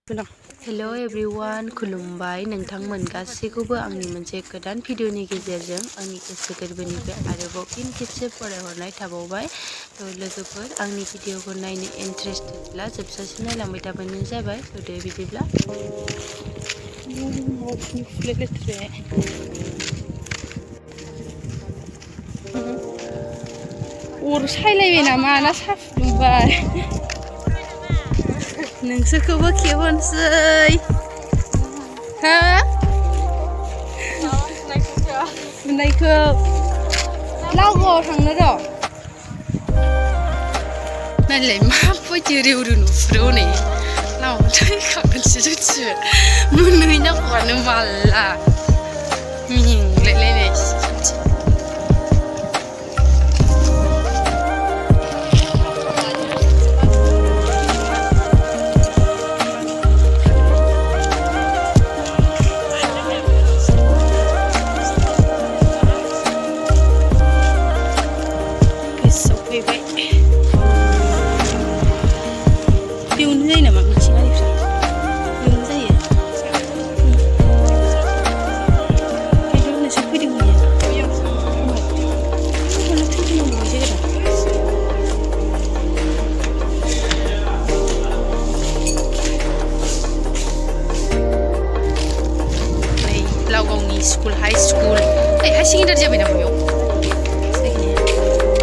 hello everyone खुलुमबाय नोंथांमोन गासैखौबो आंनि मोनसे गोदान भिडिअनि गेजेरजों आंनि गोसो गोरबोनिफ्राय आरोबाव फिन खेबसे फरायहरनाय थाबावबाय लोगोफोर आंनि भिडिअखौ नायनो इन्टारेस्टेडब्ला जोबजासिम नायलांबाय थाबानो जाबाय दे बिदिब्ला अर सायलायबाय नामा ना साहा फुदुंबाय नोंसोरखौबो खेबनोसै हा फुनायखौ लावगाव थांनो र' नायलाय माबायदि रेव रेव नुहुरो हनै लामायाव थैखागोनसो जोंथिं मोनहैनांगौआनो माला मिनिंलायलायनाय school high school high secondary जाबाय नामा बेयाव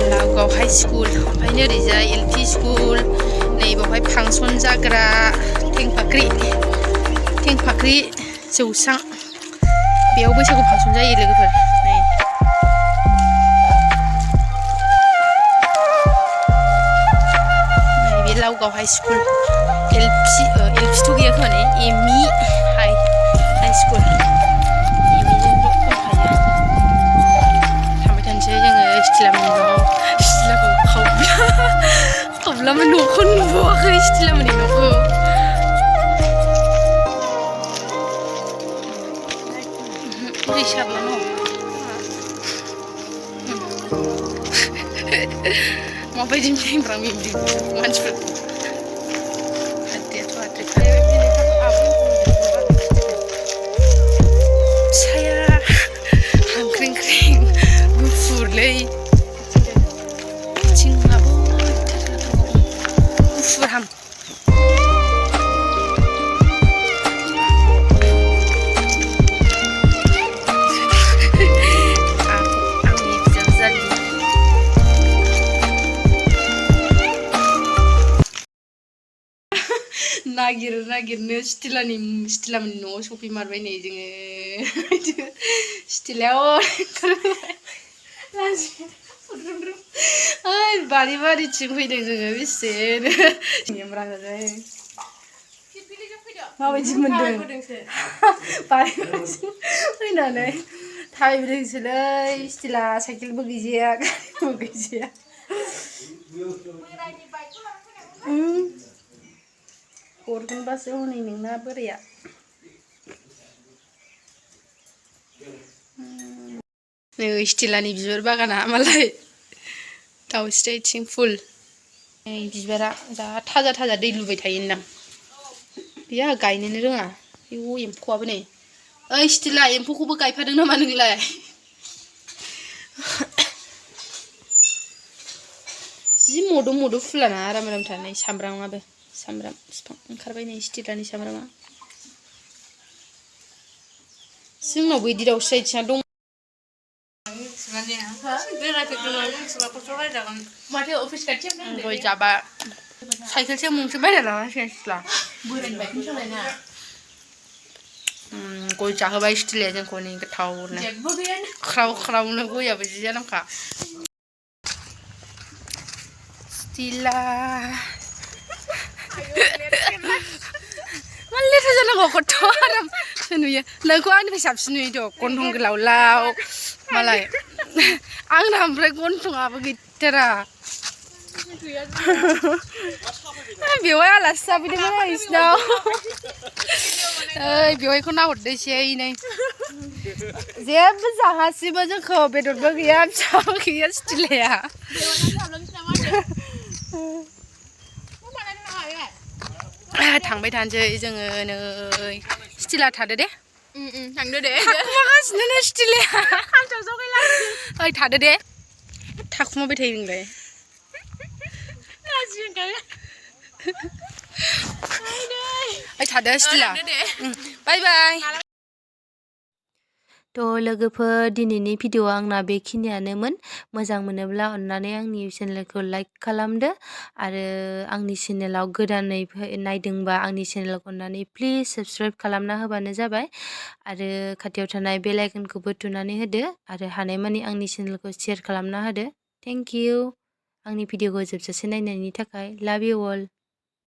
लावगाव हाई स्कुल ओमफ्राय ओरैजाय एलपि स्कुल नै बावहाय फांसन जाग्रा टेंफाख्रि जौसां बेयाव बैसागु फांसन जायो लोगोफोर नै बे लावगाव हाई स्कुल एलपिथ' गैया खोमा ने एमइ हाई स्कुल खावब्लामोन न'खौ नुबावाखै स्टिलामोननि न'खौ दै सारला न' माबायदि मिनिब्रा मिनिदों मानसिफोरखौ फिसाया हांख्रेंख्रें गुफुरलै नागिरनो स्टिलामोननि न'आव सफैमारबाय नै जोङो स्टिलायाव बारिथिं फैदों जोङो बेसे माबायदि मोनदों बारिथिं फैनानै थाबायबोदोंसोलै स्टिला साइकेलबो गैजाया गारिबो गैजाया हरगोनबासो हनै नोंना बोराया नै स्टिलानि बिबार बागाना मालाय दाउस्रि आथिं फुल नै बिबारा जा थाजा दै लुबाय थायोदां बेयो गायनोनो रोङा आयौ एम्फौआबो नै ओइ स्टिला एम्फौखौबो गायफादों नामा नोंलाय जि मद' फुलाना आराम थानाय सामब्रामाबो सामब्राम बिफां ओंखारबाय नै स्टिलानि सामब्रामा जोंनावबो बिदि दाउस्रि आथिङा दं गय जाबा साइकेलसो गंसे बायना लानांसिगोन स्टिला गय जाहोबाय स्टिलाया जोंखौ नै गोथावनो ख्रावनो गयाबो जि जानांखा स्टिला मा लेथ्रा जानांगौ खथ' आराम नुयो नोंखौ आंनिफ्राय साबसिन नुयोथ' गन्थं गोलाव मालाय आंना ओमफ्राय गन्थंआबो गैथारा बेवहाय आलासि जाफैदोंमोन नोंसिनाव बेवहायखौ नाहरदोसै नै जेबो जाहासिबो जोंखौ बेदरबो गैया फिसाबो गैया स्टिलाया थांबाय थानोसै जोङो नै स्टिला थादो दे थांदो दे थाखुमागासिनो स्टिला खान्थाव जगायलांसै ओइ थादो दे थाखुमाबाय थायो नोंलाय ओइ थादो स्टिला बाय बाय थ' लोगोफोर दिनैनि भिडिअ'आ आंना बेखिनियानोमोन मोजां मोनोब्ला अननानै आंनि चेनेलखौ लाइक खालामदो आरो आंनि चेनेलाव गोदानै नायदोंबा आंनि चेनेलखौ अननानै प्लिज साबस्क्राइब खालामना होबानो जाबाय आरो खाथियाव थानाय बेल आइकनखौबो थुनानै होदो आरो हानायमानि आंनि चेनेलखौ शेयार खालामना होदो थेंक इउ आंनि भिडिअ'खौ जोबजासे नायनायनि थाखाय लाभ इउ अल